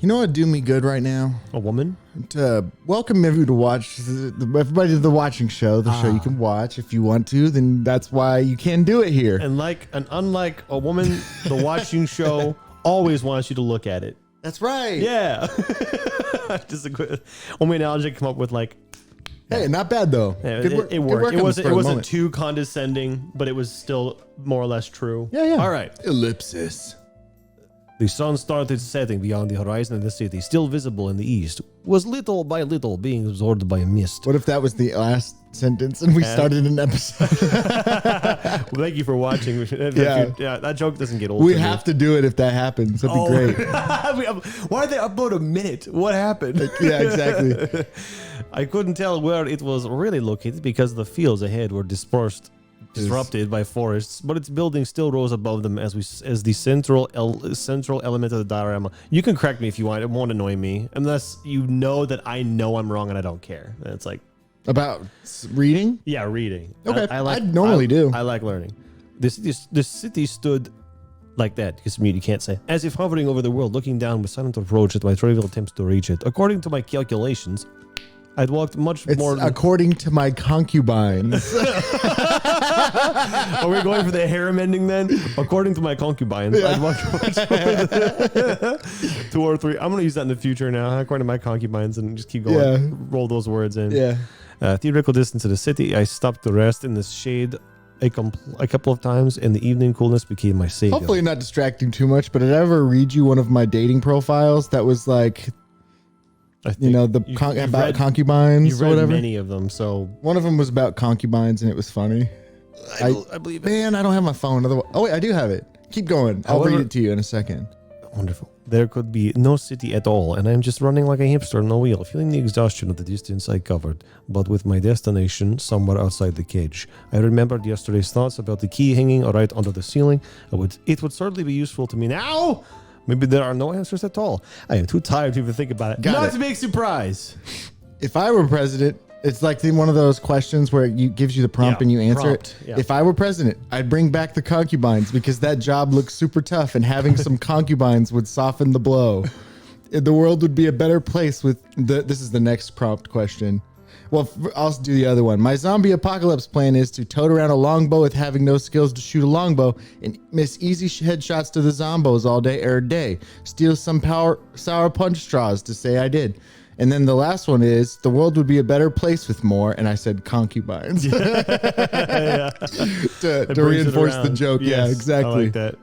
You know what would do me good right now? A woman? To welcome everybody to watch everybody to the watching show. The show you can watch if you want to. Then that's why you can do it here. And unlike a woman, the watching show always wants you to look at it. That's right. Yeah. Just a quick only analogy I come up with, like. Hey, not bad though. Yeah, Good work. It worked. It wasn't too condescending, but it was still more or less true. Yeah. All right. Ellipsis. The sun started setting beyond the horizon of the city, still visible in the east, was little by little being absorbed by a mist. What if that was the last sentence and we started an episode? Well, thank you for watching. That joke doesn't get old. We have to do it if that happens. That'd be great. Why did they upload a minute? What happened? Yeah, exactly. I couldn't tell where it was really located because the fields ahead were disrupted by forests, but its building still rose above them as the central element of the diorama. You can correct me if you want. It won't annoy me unless you know that I know I'm wrong and I don't care. And it's like about reading. Yeah, reading. Okay, I normally do. I like learning. The city stood like that, because you can't say, as if hovering over the world, looking down with silent approach at my trivial attempts to reach it. According to my calculations, I'd walked much more. According to my concubines. Are we going for the harem ending then? According to my concubines, I'd walked much more 2 or 3. I'm going to use that in the future now. According to my concubines, and just keep going. Yeah. Roll those words in. Yeah. Theoretical distance to the city. I stopped to rest in the shade a couple of times, and the evening coolness became my savior. Hopefully not distracting too much, but did I ever read you one of my dating profiles that was like, about concubines or whatever? Many of them. So one of them was about concubines, and it was funny. I believe it. Man, I don't have my phone. Oh wait, I do have it. Keep going. I'll read it to you in a second. Wonderful. There could be no city at all, and I'm just running like a hamster on a wheel, feeling the exhaustion of the distance I covered, but with my destination somewhere outside the cage. I remembered yesterday's thoughts about the key hanging right under the ceiling. It would certainly be useful to me now. Maybe there are no answers at all. I am too tired to even think about it. Not to make surprise. If I were president, it's like one of those questions where it gives you the prompt and you answer it. Yeah. If I were president, I'd bring back the concubines because that job looks super tough, and having some concubines would soften the blow. The world would be a better place with this is the next prompt question. Well, I'll do the other one. My zombie apocalypse plan is to tote around a longbow with having no skills to shoot a longbow and miss easy headshots to the zombos all day every day. Steal some sour punch straws to say I did. And then the last one is the world would be a better place with more. And I said concubines to reinforce the joke. Yes, yeah, exactly. I like that.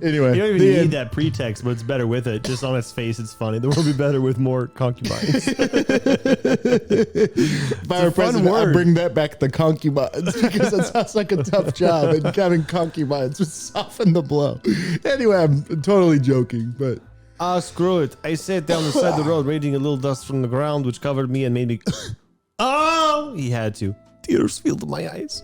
Anyway, you don't even need that pretext, but it's better with it. Just on its face, it's funny. The world would be better with more concubines. If I were president, I'd bring that back, the concubines, because that sounds like a tough job, and having concubines would soften the blow. Anyway, I'm totally joking, but. Screw it. I sat down beside the road, raging a little dust from the ground, which covered me and made me... He had to. Tears filled my eyes.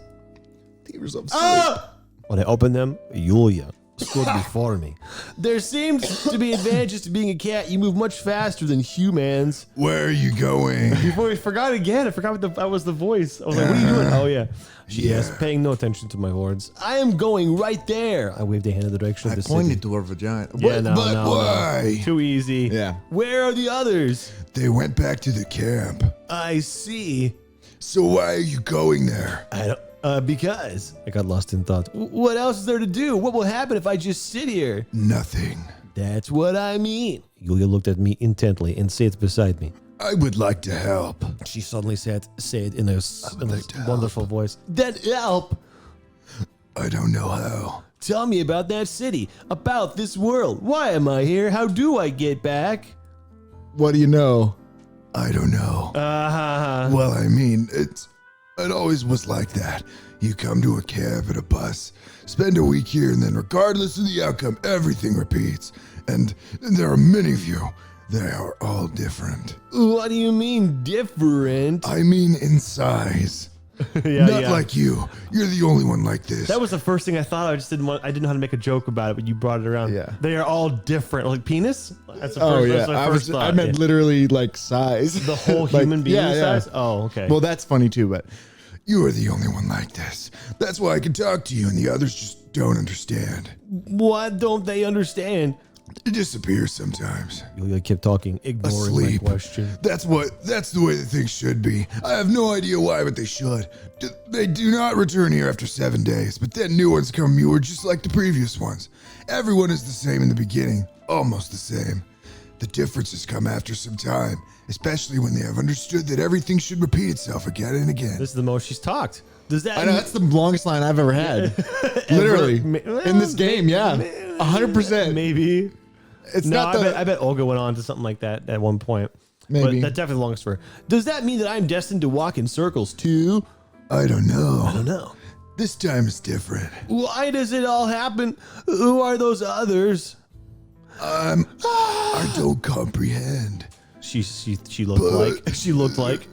Tears of sleep. When I opened them, Yulya stood before me. There seems to be advantages to being a cat. You move much faster than humans. Where are you going? Before I forgot again. I forgot that was the voice. I was like, what are you doing? Oh, yeah. She asked, paying no attention to my words. I am going right there. I waved a hand in the direction of the city. I pointed to her vagina. Yeah, but why? Too easy. Yeah. Where are the others? They went back to the camp. I see. So why are you going there? I don't... because I got lost in thought. What else is there to do? What will happen if I just sit here? Nothing. That's what I mean. Yulya looked at me intently and sat beside me. I would like to help. She suddenly said in a wonderful voice. That help? I don't know how. Tell me about that city, about this world. Why am I here? How do I get back? What do you know? I don't know. Uh-huh. Well, I mean, it always was like that. You come to a camp and a bus, spend a week here, and then regardless of the outcome, everything repeats. And there are many of you. They are all different. What do you mean different? I mean in size. Not like you. You're the only one like this. That was the first thing I thought. I didn't know how to make a joke about it, but you brought it around. Yeah. They are all different. Like penis? That's the first, that's my first thought. I meant literally like size. The whole human being size? Oh, okay. Well, that's funny too, but you are the only one like this. That's why I can talk to you and the others just don't understand. What don't they understand? It disappears sometimes. Yulya kept talking, ignoring Asleep. my question. That's the way that things should be. I have no idea why, but they should. They do not return here after 7 days, but then new ones come who are just like the previous ones. Everyone is the same in the beginning, almost the same. The differences come after some time, especially when they have understood that everything should repeat itself again and again. This is the most she's talked. Does that? I know that's the longest line I've ever had. Literally in this game, yeah, 100%. Maybe. It's No, not the. I bet Olga went on to something like that at one point. Maybe. But that's definitely the longest for her. Does that mean that I'm destined to walk in circles too? I don't know. I don't know. This time is different. Why does it all happen? Who are those others? I don't comprehend. She looked like.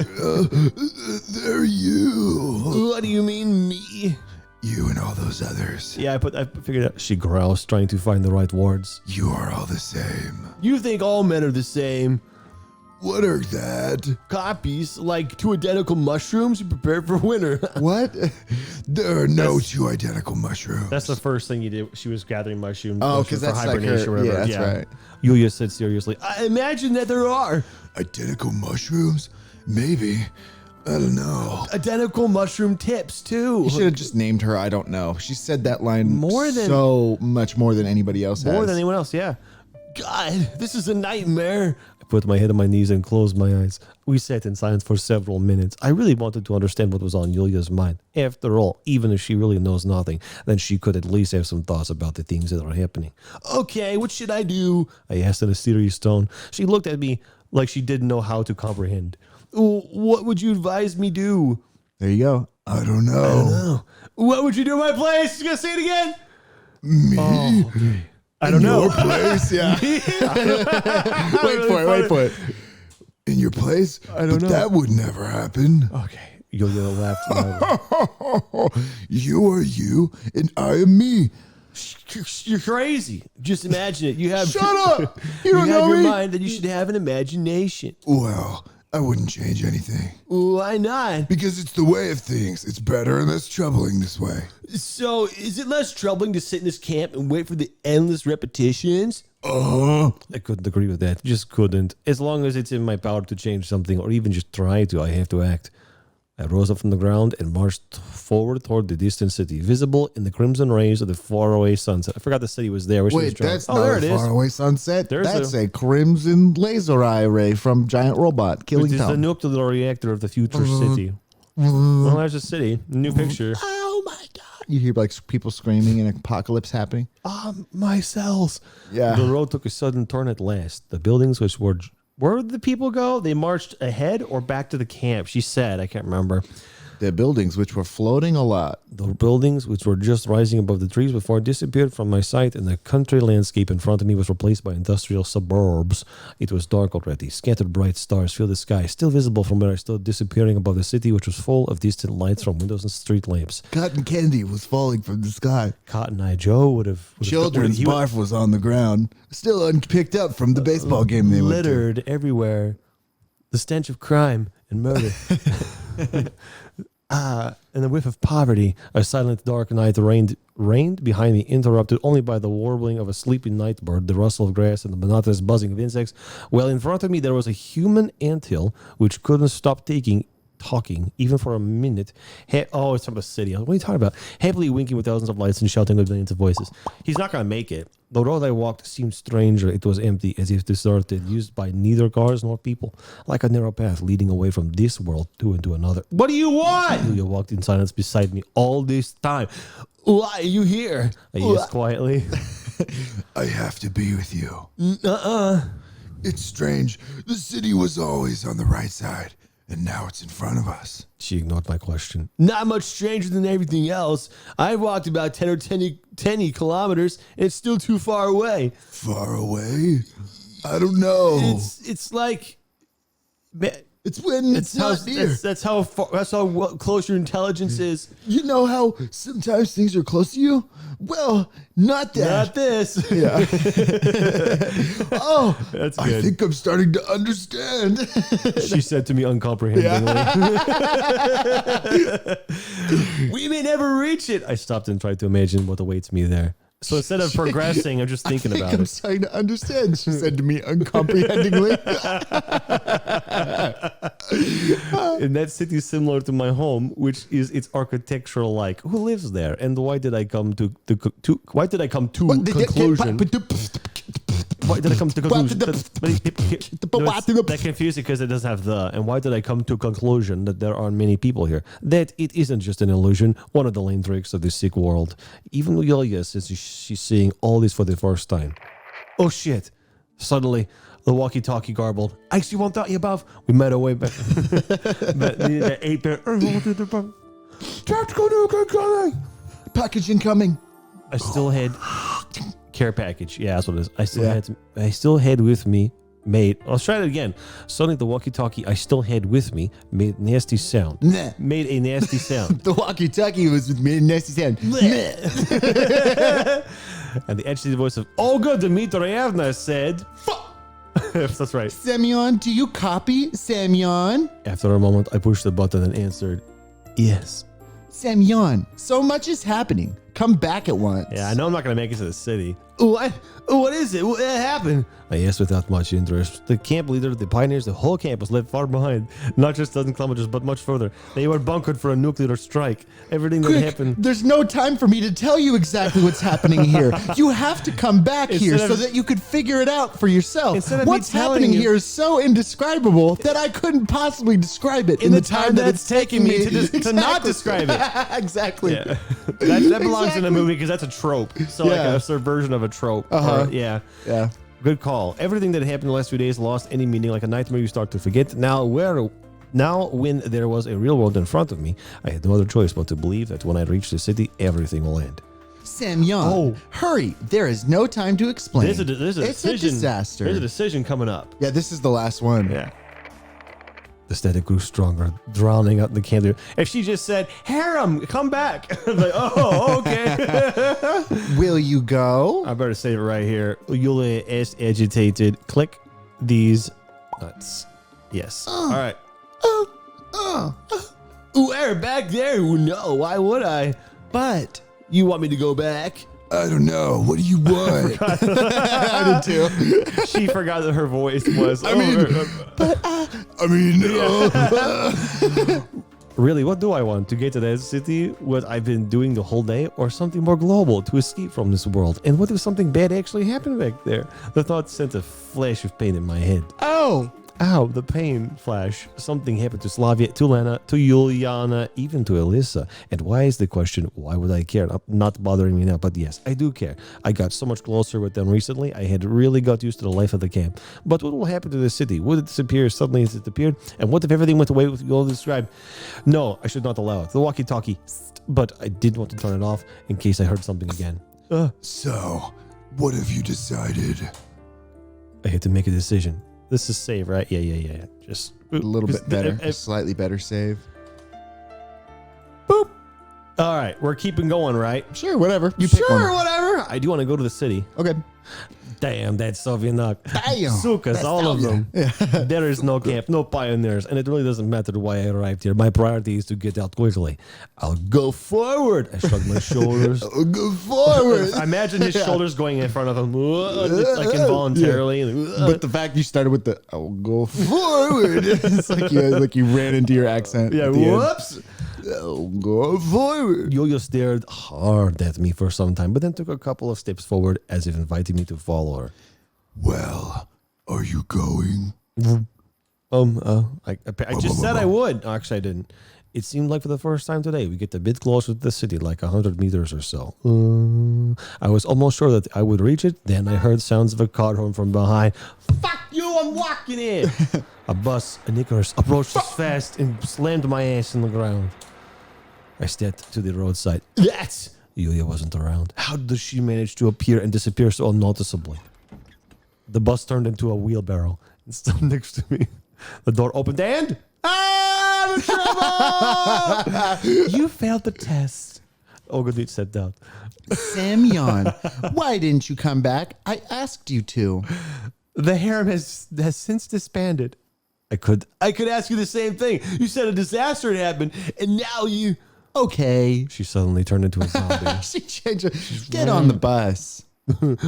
They're you. What do you mean me? You and all those others. Yeah, I figured out. She growls, trying to find the right words. You are all the same. You think all men are the same? What are that? Copies, like 2 identical mushrooms you prepare for winter. What? There are no 2 identical mushrooms. That's the first thing you did. She was gathering mushrooms. Oh, mushrooms because that's for like hibernation her. or whatever. Yeah, that's right. Yulia said seriously, I imagine that there are Identical mushrooms? Maybe. I don't know. identical mushroom tips too. You should have just named her. I don't know. She said that line More than- so much more than anybody else has. More than anyone else, yeah. God, this is a nightmare. I put my head on my knees and closed my eyes. We sat in silence for several minutes. I really wanted to understand what was on Yulia's mind. After all, even if she really knows nothing, then she could at least have some thoughts about the things that are happening. Okay, what should I do? I asked in a serious tone. She looked at me like she didn't know how to comprehend. What would you advise me do? There you go. I don't know. What would you do in my place? You gonna say it again? Me? Oh, okay. I don't know. Your place? Yeah. Wait for it. In your place? I don't know. That would never happen. Okay. Yulia laughed loudly. You are you, and I am me. You're crazy. Just imagine it. You have Shut up! You don't have know your me. mind, then you should have an imagination. Well, I wouldn't change anything. Why not? Because it's the way of things. It's better and less troubling this way. So, is it less troubling to sit in this camp and wait for the endless repetitions? Uh-huh. I couldn't agree with that. Just couldn't. As long as it's in my power to change something or even just try to, I have to act. I rose up from the ground and marched forward toward the distant city, visible in the crimson rays of the faraway sunset. I forgot the city was there. Wait, that's oh, not there a it is. faraway sunset. There's That's a crimson laser eye ray from Giant Robot killing Which is the town. nuclear reactor of the future city. Well, there's a city. New picture. Oh my god! You hear like people screaming and apocalypse happening. My cells. Yeah. The road took a sudden turn at last. The buildings which were... Where did the people go? They marched ahead or back to the camp? She said. I can't remember. The buildings which were floating a lot. The buildings which were just rising above the trees before disappeared from my sight, and the country landscape in front of me was replaced by industrial suburbs. It was dark already. Scattered bright stars filled the sky, still visible from where I stood, disappearing above the city, which was full of distant lights from windows and street lamps. Cotton candy was falling from the sky. Cotton Eye Joe would have... Children's barf was on the ground, still unpicked up from the baseball game they went to. littered everywhere. The stench of crime and murder. And the whiff of poverty. A silent, dark night reigned behind me, interrupted only by the warbling of a sleeping night bird, the rustle of grass, and the monotonous buzzing of insects. Well, in front of me there was a human anthill which couldn't stop talking, even for a minute. It's from a city. What are you talking about? Happily winking with thousands of lights and shouting with millions of voices. He's not going to make it. The road I walked seemed stranger. It was empty, as if deserted, used by neither cars nor people, like a narrow path leading away from this world into another. What do you want? Yulia walked in silence beside me all this time. Why are you here? I asked quietly. I have to be with you. It's strange. The city was always on the right side, and now it's in front of us. She ignored my question. Not much stranger than everything else. I've walked about 10 or 10 kilometers, and it's still too far away. Far away? I don't know. It's like... It's when it's not near. That's how close your intelligence is. You know how sometimes things are close to you? Well, not that. Not this. Yeah. Oh, That's I good. think I'm starting to understand. She said to me uncomprehendingly. We may never reach it. I stopped and tried to imagine what awaits me there. So instead of progressing, I'm just thinking about I'm it. starting to understand, she said to me uncomprehendingly. And that city is similar to my home, which is its architectural like. Who lives there? And why did I come to conclusion? Why did I come to conclusion? That confusing because it doesn't have the. And why did I come to conclusion that there are many people here? That it isn't just an illusion. One of the lame tricks of this sick world. Even Yulya says she's seeing all this for the first time. Oh shit! Suddenly, the walkie-talkie garbled. I see 130 above. We made our way back. The 8-bit. Tactical nuke incoming. Package incoming. I still had care package. Yeah, that's what it is. I still had with me. Let's try it again. Suddenly, the walkie-talkie I still had with me made nasty sound. Nah. Made a nasty sound. The walkie-talkie was with me, nasty sound. And the edgy voice of Olga Dmitrievna said, "Fuck." If that's right. Semyon, do you copy? Semyon? After a moment, I pushed the button and answered, "Yes." Semyon, so much is happening. Come back at once. Yeah, I know I'm not going to make it to the city. What? What is it? What happened? I asked without much interest. The camp leader, the pioneers, the whole camp was left far behind. Not just dozen kilometers, but much further. They were bunkered for a nuclear strike. Everything that happened... There's no time for me to tell you exactly what's happening here. You have to come back here so that you could figure it out for yourself. What's happening here is so indescribable that I couldn't possibly describe it in the time that it's taking me to not describe it. Exactly. Yeah. That belongs in a movie because that's a trope. So like a subversion of a trope. Yeah. Good call. Everything that happened the last few days lost any meaning, like a nightmare you start to forget. Now, when there was a real world in front of me, I had no other choice but to believe that when I reach the city, everything will end. Semyon, hurry. There is no time to explain. There's a decision. It's a disaster. There's a decision coming up. Yeah, this is the last one. Yeah. The static grew stronger, drowning out the candle. If she just said, "Harem, come back," I'm like, "Oh, okay." Will you go? I better save it right here. Yulya is agitated. Click these nuts. Yes. All right. Where back there? No, why would I? But You want me to go back? I don't know. What do you want? I did too. She forgot that her voice was. Really, what do I want? To get to that city, what I've been doing the whole day, or something more global to escape from this world? And what if something bad actually happened back there? The thought sent a flash of pain in my head. Ow, the pain flash. Something happened to Slavia, to Lena, to Yuliana, even to Alyssa. And why is the question, why would I care? Not bothering me now, but yes, I do care. I got so much closer with them recently. I had really got used to the life of the camp. But what will happen to the city? Would it disappear suddenly as it appeared? And what if everything went away with all described? No, I should not allow it. The walkie-talkie. But I did want to turn it off in case I heard something again. So, what have you decided? I had to make a decision. This is save, right? Yeah. Just A little bit better. A slightly better save. Boop. All right, we're keeping going, right? Sure, whatever. You pick one. Sure, whatever. I do want to go to the city. Okay. Damn, that Soviet Damn. Sukas, all of them. There is no camp, no pioneers, and it really doesn't matter why I arrived here. My priority is to get out quickly. I'll go forward. I shrug my shoulders. I'll go forward. I imagine his shoulders going in front of him, like involuntarily. Yeah. But the fact you started with the "I'll go forward," it's like you ran into your accent. Yeah. Whoops. I'll go forward. Yulya stared hard at me for some time, but then took a couple of steps forward as if inviting me to follow her. Well, are you going? I just said I would. No, actually, I didn't. It seemed like for the first time today, we get a bit closer to the city, like 100 meters or so. I was almost sure that I would reach it. Then I heard sounds of a car horn from behind. Fuck you, I'm walking in. A bus, an Icarus, approached us fast and slammed my ass in the ground. I stepped to the roadside. Yes! Yulya wasn't around. How did she manage to appear and disappear so unnoticeably? The bus turned into a wheelbarrow and stood next to me. The door opened and... I'm in trouble! You failed the test. Ogadit sat down. Semyon, why didn't you come back? I asked you to. The harem has since disbanded. I could ask you the same thing. You said a disaster had happened, and now you... Okay. She suddenly turned into a zombie. She changed it. Get on the bus.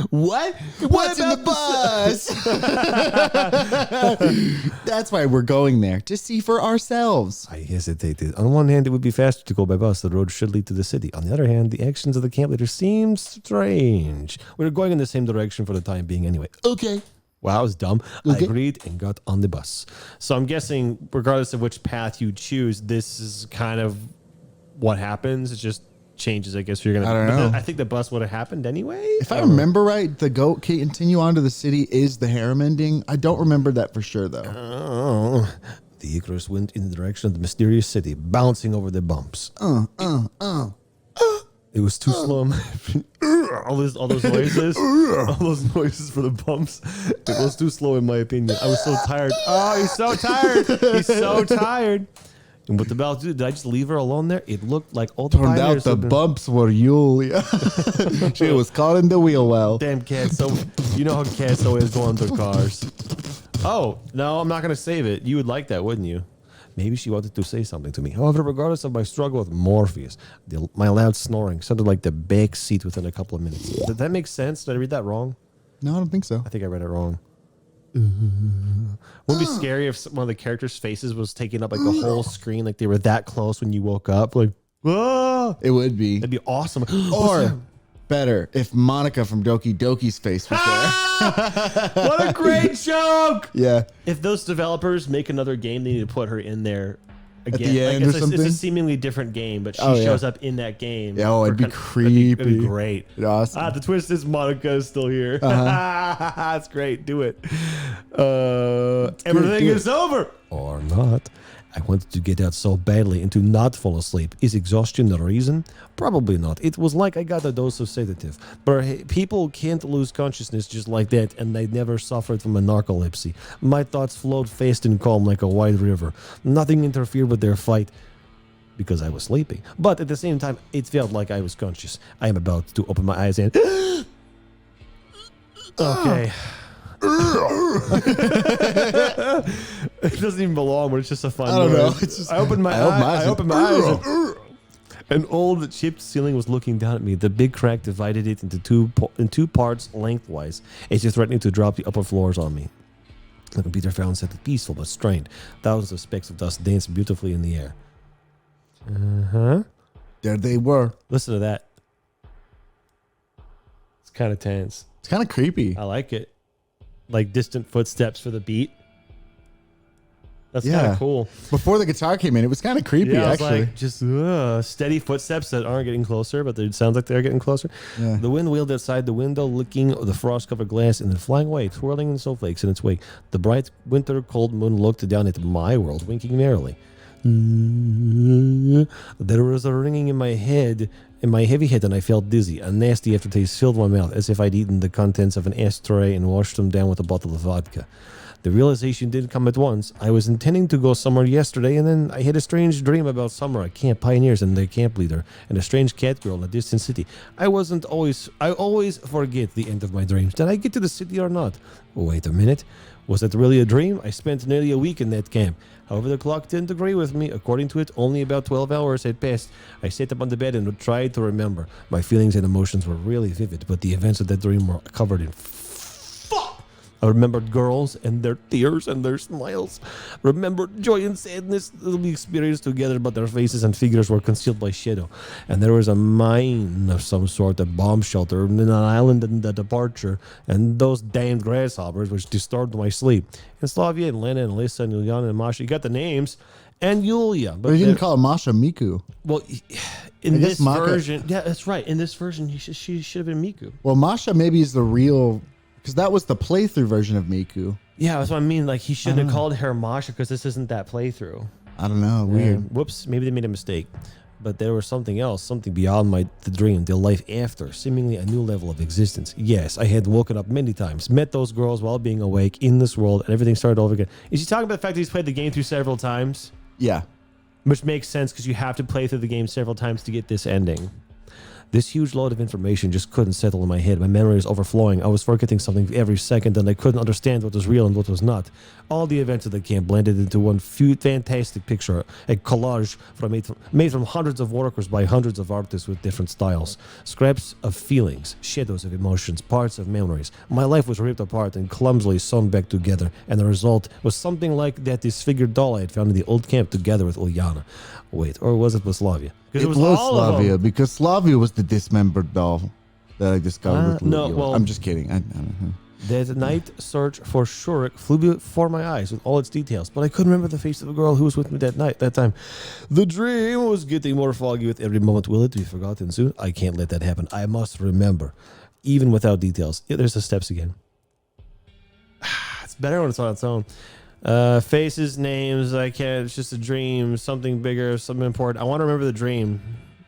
What? What's in the bus? That's why we're going there, to see for ourselves. I hesitated. On one hand, it would be faster to go by bus. The road should lead to the city. On the other hand, the actions of the camp leader seemed strange. We were going in the same direction for the time being anyway. Okay. Well, I was dumb. Okay. I agreed and got on the bus. So I'm guessing, regardless of which path you choose, this is kind of what happens. It just changes, I guess. You're gonna. I don't know. I think the bus would have happened anyway. If I remember right, the goat continue on to the city is the harem ending. I don't remember that for sure, though. Oh. The Icarus went in the direction of the mysterious city, bouncing over the bumps. It was too slow. All those noises, all those noises for the bumps. It was too slow, in my opinion. I was so tired. Oh, he's so tired. He's so tired. And what the bell do? Did I just leave her alone there? It looked like all the Turned out pioneers the had been- bumps were Yulya. She was caught in the wheel well. Damn cats. So you know how cats always go under cars. Oh, no, I'm not going to save it. You would like that, wouldn't you? Maybe she wanted to say something to me. However, regardless of my struggle with Morpheus, my loud snoring sounded like the back seat within a couple of minutes. Did that make sense? Did I read that wrong? No, I don't think so. I think I read it wrong. Wouldn't it be scary if one of the characters' faces was taking up like the whole screen, like they were that close when you woke up? Like, ah! It would be. That'd be awesome. Or better, if Monica from Doki Doki's face was there. What a great joke! Yeah. If those developers make another game, they need to put her in there again. the end or it's something? It's a seemingly different game, but she Oh, yeah. shows up in that game. Yeah, oh, it'd be That'd be creepy. great. Awesome. The twist is Monica is still here. That's great. Do it. Everything do is over. Or not. I wanted to get out so badly and to not fall asleep. Is exhaustion the reason? Probably not. It was like I got a dose of sedative. But hey, people can't lose consciousness just like that, and they never suffered from a narcolepsy. My thoughts flowed fast and calm like a wide river. Nothing interfered with their fight because I was sleeping. But at the same time, it felt like I was conscious. I am about to open my eyes and... Okay. It doesn't even belong, but it's just a fun. I don't know. noise. It's just, I opened my eyes. An old chipped ceiling was looking down at me. The big crack divided it into two parts lengthwise, as if threatening to drop the upper floors on me. The computer found sounded peaceful but strained. Thousands of specks of dust danced beautifully in the air. There they were. Listen to that. It's kind of tense. It's kind of creepy. I like it. Like distant footsteps for the beat. That's kind Yeah. of cool. Before the guitar came in, it was kind of creepy, Yeah, it's actually. like just steady footsteps that aren't getting closer, but it sounds like they're getting closer. Yeah. The wind wheeled outside the window, licking the frost-covered glass and then flying away, twirling in snowflakes in its wake. The bright winter cold moon looked down at my world, winking merrily. There was a ringing in my head, in my heavy head, and I felt dizzy. A nasty aftertaste filled my mouth, as if I'd eaten the contents of an ashtray and washed them down with a bottle of vodka. The realization didn't come at once. I was intending to go somewhere yesterday, and then I had a strange dream about summer at Camp Pioneers and their camp leader, and a strange cat girl in a distant city. I always forget the end of my dreams. Did I get to the city or not? Wait a minute. Was that really a dream? I spent nearly a week in that camp. However, the clock didn't agree with me. According to it, only about 12 hours had passed. I sat up on the bed and tried to remember. My feelings and emotions were really vivid, but the events of that dream were covered in fuck. I remembered girls and their tears and their smiles. Remembered joy and sadness that we experienced together, but their faces and figures were concealed by shadow. And there was a mine of some sort, a bomb shelter, and an island in the departure, and those damned grasshoppers which disturbed my sleep. And Slavia and Lena and Lisa and Yuliana and Masha, you got the names, and Yulia. But you didn't call her Masha Miku. Well, in I guess this Maka- version, yeah, that's right. In this version, she should have been Miku. Well, Masha maybe is the real, because that was the playthrough version of Miku. Yeah, that's what I mean. Like, he shouldn't have called her Masha because this isn't that playthrough. I don't know. Weird. Whoops, maybe they made a mistake. But there was something else, something beyond the dream, the life after, seemingly a new level of existence. Yes, I had woken up many times, met those girls while being awake in this world, and everything started over again. Is he talking about the fact that he's played the game through several times? Yeah. Which makes sense because you have to play through the game several times to get this ending. This huge load of information just couldn't settle in my head. My memory was overflowing. I was forgetting something every second, and I couldn't understand what was real and what was not. All the events of the camp blended into one fantastic picture, a collage made from hundreds of workers by hundreds of artists with different styles. Scraps of feelings, shadows of emotions, parts of memories. My life was ripped apart and clumsily sewn back together, and the result was something like that disfigured doll I had found in the old camp together with Ulyana. Wait, or was it Slavia? It was Slavia, because Slavia was the dismembered doll that I discovered with no, Yulya. well, I'm just kidding. I don't know. The night search for Shurik flew before my eyes with all its details, but I couldn't remember the face of the girl who was with me that time. The dream was getting more foggy with every moment. Will it be forgotten soon? I can't let that happen. I must remember, even without details. Yeah, there's the steps again. It's better when it's on its own. Faces, names, I can't. It's just a dream. Something bigger, something important. I want to remember the dream.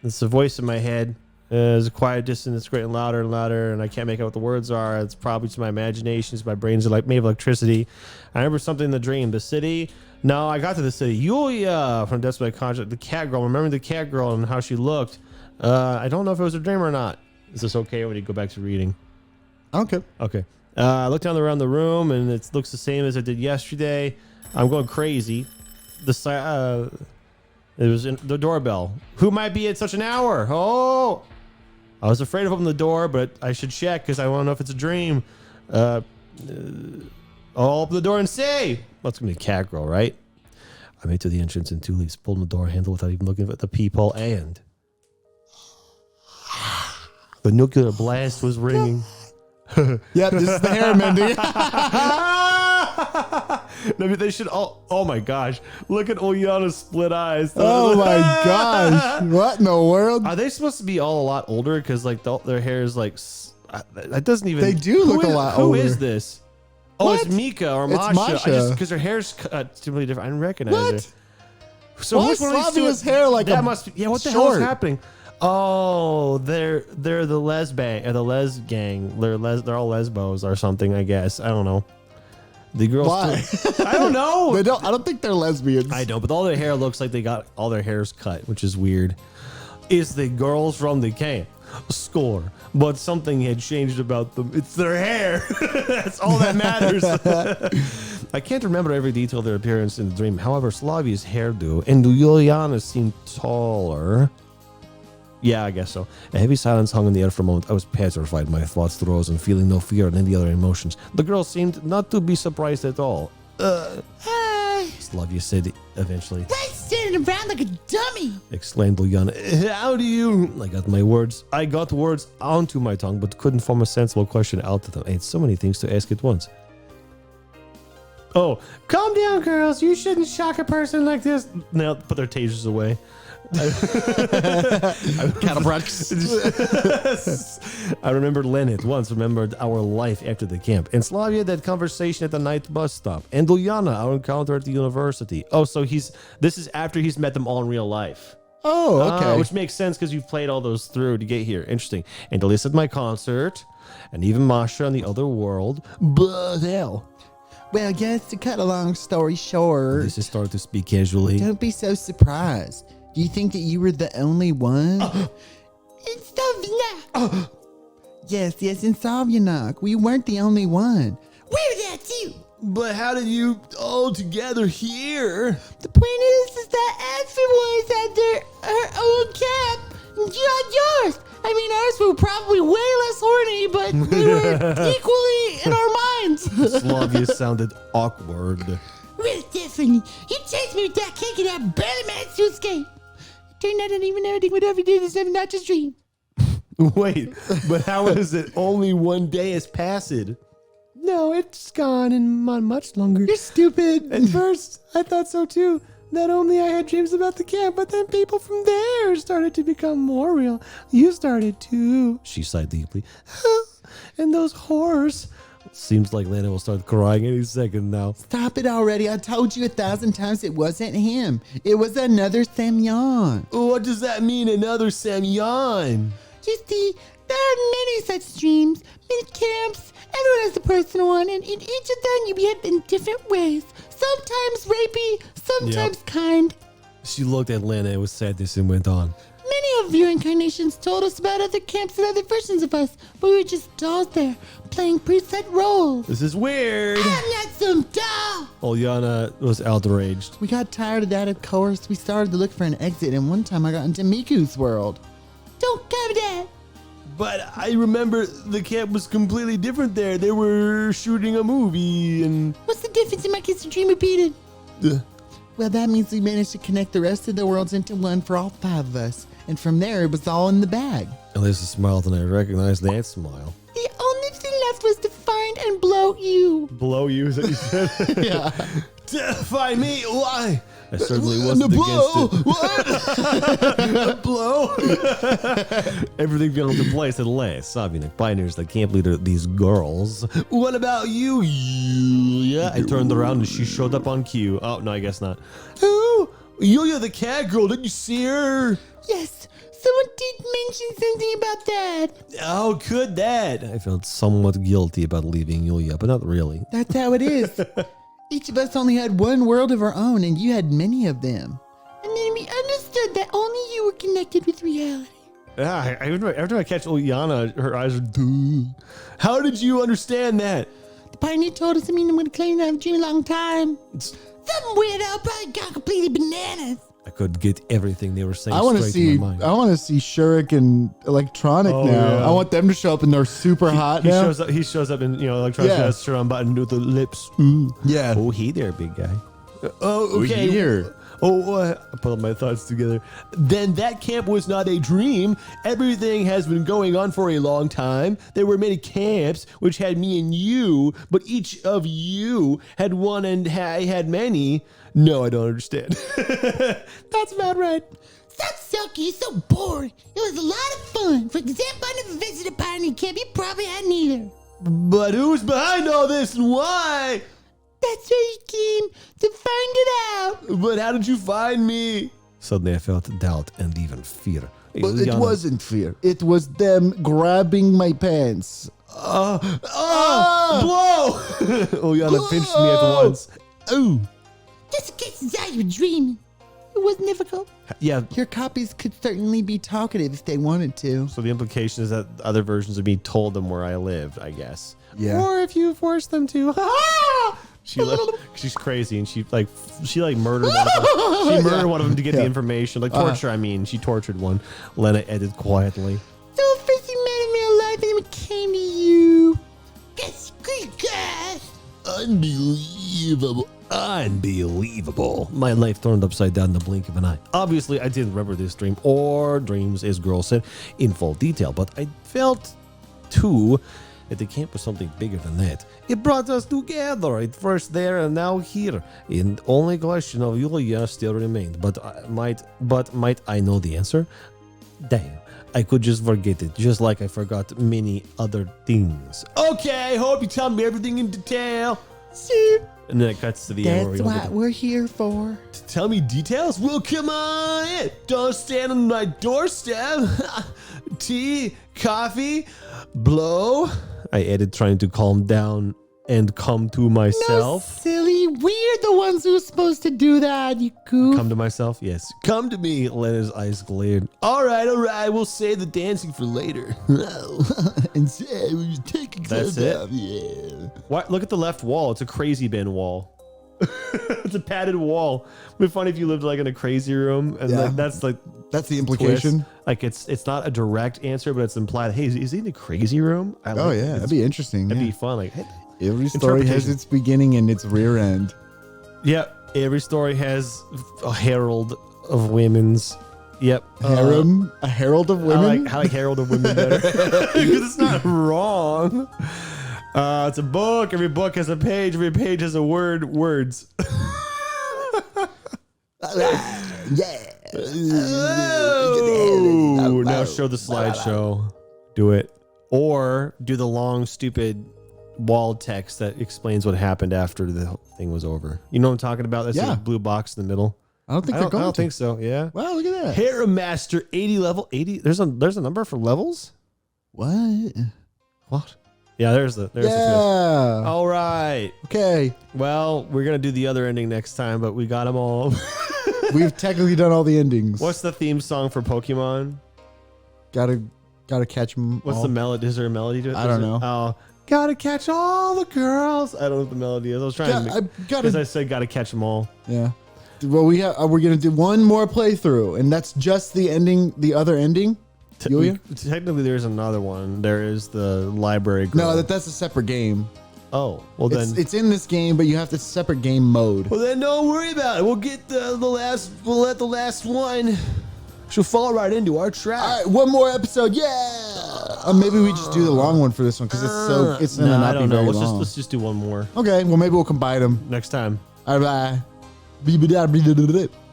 It's a voice in my head. There's a quiet distance. It's getting louder and louder, and I can't make out what the words are. It's probably to my imaginations. My brains are like made of electricity. I remember something in the dream. The city. No, I got to the city. Yulya from Death by Contract. The cat girl. Remember the cat girl and how she looked. I don't know if it was a dream or not. Is this okay when you go back to reading? Okay. Okay. I looked around the room, and it looks the same as I did yesterday. I'm going crazy. It was in the doorbell. Who might be at such an hour? Oh, I was afraid of opening the door, but I should check because I want to know if it's a dream. I'll open the door and say, well, it's going to be a cat girl, right? I made to the entrance in 2 leaps, pulled the door handle without even looking at the peephole, and the nuclear blast was ringing. Yep, this is the hair mending. No, they should all. Oh my gosh! Look at Ulyana's split eyes. Oh my gosh! What in the world? Are they supposed to be all a lot older? Because like their hair is like that doesn't even. They do look a lot older. Who is this? Oh, What? it's Mika or It's Masha. Masha. Because her hair's completely different. I didn't recognize What? her. So Why who's is one of these Slavia's two? hair like that a must be. Yeah, what the hell is short? happening? Oh, they're the lesbang or the les gang. They're all lesbos or something. I guess I don't know. The girls. Why? I don't know. They don't. I don't think they're lesbians. I know, but all their hair looks like they got all their hairs cut, which is weird. It's the girls from the camp. Score. But something had changed about them. It's their hair. That's all that matters. I can't remember every detail of their appearance in the dream. However, Slavia's hairdo and Yuliana seemed taller. Yeah, I guess so. A heavy silence hung in the air for a moment. I was petrified. My thoughts rose and feeling no fear and any other emotions. The girl seemed not to be surprised at all. Hi. Slavia said eventually. Why standing around like a dummy? Exclaimed Ulyana. How do you... I got words onto my tongue, but couldn't form a sensible question out of them. I had so many things to ask at once. Oh, calm down, girls. You shouldn't shock a person like this. Now, put their tasers away. I remembered Leonid once, remembered our life after the camp. And Slavia, that conversation at the night bus stop. And Ulyana, our encounter at the university. Oh, so this is after he's met them all in real life. Oh, okay. Which makes sense because you've played all those through to get here. Interesting. And Alyssa at my concert. And even Masha in the other world. But hell. Well, yes, to cut a long story short, This is started to speak casually. don't be so surprised. Do you think that you were the only one? It's Sovyanok. Yes, in Sovyanok. We weren't the only one. We're that too. But how did you all together here? The point is that everyone's at her own camp. Not yours. I mean, ours were probably way less horny, but we were equally in our minds. Slavia sounded awkward. Well, definitely. You chased me with that cake and that belly man to escape. Turned out I didn't even know anything whatever you did is not just dream. Wait, but how is it only one day has passed? No, it's gone and much longer. You're stupid. At first, I thought so too. Not only I had dreams about the camp, but then people from there started to become more real. You started too. She sighed deeply. And those horrors. Seems like Lana will start crying any second now. Stop it already. I told you 1,000 times it wasn't him. It was another Semyon. What does that mean, another Semyon? You see, there are many such dreams, many camps. Everyone has a personal one, and in each of them you behave in different ways. Sometimes rapey, sometimes kind. She looked at Lana with sadness and went on. Many of your incarnations told us about other camps and other versions of us, but we were just dolls there, playing preset roles. This is weird. I'm not some doll. Ulyana was outraged. We got tired of that, of course. We started to look for an exit, and one time I got into Miku's world. Don't cover that. But I remember the camp was completely different there. They were shooting a movie and... What's the difference in my kids' dream repeated? Well, that means we managed to connect the rest of the worlds into one for all 5 of us. And from there, it was all in the bag. Alyssa smiled and I recognized that smile. The only thing left was to find and blow you. Blow you, is that you said? Yeah. To find me? Why? I certainly wasn't against it. What? Blow? Everything fell into place at last. Savinik pioneers the camp leader, these girls. What about you, Yulya? I turned around and she showed up on cue. Oh, no, I guess not. Oh, Yulya the cat girl. Didn't you see her? Yes, someone did mention something about that. How could that? I felt somewhat guilty about leaving Yulya, but not really. That's how it is. Each of us only had one world of our own, and you had many of them. And then we understood that only you were connected with reality. Yeah, every time I catch Ulyana, her eyes are... Duh. How did you understand that? The pioneer told us, I'm going to claim that I've dreamed a long time. Some weirdo probably got completely bananas. I could get everything they were saying I want to straight see. in my mind. I want to see Shurik and Electronic now. yeah. I want them to show up, and they're super hot He now. shows up in Electronic Yeah. shirt on button with the lips. Yeah. Oh, hey there, big guy. Oh, okay. Here. I put my thoughts together. Then that camp was not a dream. Everything has been going on for a long time. There were many camps which had me and you, but each of you had one and I had many. No, I don't understand. That's about right. Stop sucking, you're so boring. It was a lot of fun. For example, I never visited a pioneer camp. You probably hadn't either. But who's behind all this and why? That's why you came, to find it out. But how did you find me? Suddenly I felt doubt and even fear. But it Ulyana- wasn't fear. It was them grabbing my pants. Blow! Ulyana pinched me at once. Ooh. Just in case it's how you were dreaming. It wasn't difficult. Yeah. Your copies could certainly be talkative if they wanted to. So the implication is that other versions of me told them where I lived, I guess. Yeah. Or if you forced them to. She's crazy and she murdered one of them. She murdered one of them to get the information. Like torture, I mean. She tortured one. Lena added quietly. So first you met in real life and then we came to you. Guess guys. Unbelievable. Unbelievable. My life turned upside down in the blink of an eye. Obviously, I didn't remember this dream or dreams, as girl said, in full detail, but I felt, too, that the camp was something bigger than that. It brought us together, at first there and now here. And only question of Yulya still remained, but might I know the answer? Damn. I could just forget it, just like I forgot many other things. Okay, hope you tell me everything in detail. Sure. And then it cuts to the end where That's we don't what we're here for. tell me details? Well, come on in. Don't stand on my doorstep. Tea, coffee, blow. I added, trying to calm down and come to myself. Silly, we're the ones who are supposed to do that, you goof. Come to myself? Yes. Come to me. Lena's eyes glared. All right. We'll save the dancing for later. And say we were taking That's clothes it? off, yeah. What? Look at the left wall. It's a crazy bin wall. It's a padded wall. It'd be funny if you lived like in a crazy room, and Yeah. that's the implication. twist. Like it's not a direct answer, but it's implied. Hey, is he in the crazy room? Oh yeah, that'd be interesting. That'd Yeah. be fun. Like, hey, Every story has its beginning and its rear end. yep. Every story has a herald of women's. Yep. Harem, a herald of women. I like Herald of Women better because it's not wrong. It's a book. Every book has a page. Every page has a word. Words. Yeah. Oh, now show the slideshow. Do it. Or do the long, stupid wall text that explains what happened after the thing was over. You know what I'm talking about? That's Yeah. a blue box in the middle. I don't think I they're going don't to. think so. Yeah. Wow, look at that. Harem Master 80 level 80. There's a number for levels? What? What? Yeah, there's the twist. Yeah. All right. Okay. Well, we're going to do the other ending next time, but we got them all. We've technically done all the endings. What's the theme song for Pokemon? Gotta catch them. What's the melody? Is there a melody to it? I don't know. Oh, gotta catch all the girls. I don't know what the melody is. I was trying to. Because I said gotta catch them all. Yeah. Well, we're gonna do one more playthrough, and that's just the ending. The other ending. Yulya? Technically, there's another one. There is the library girl. No, that's a separate game. Oh, well then it's in this game, but you have to separate game mode. Well then, don't worry about it. We'll get the last. We'll let the last one. She'll fall right into our trap. All right, one more episode. Yeah. Maybe we just do the long one for this one because it's gonna not be very long. Let's just do one more. Okay. Well, maybe we'll combine them Next time. All right. Bye.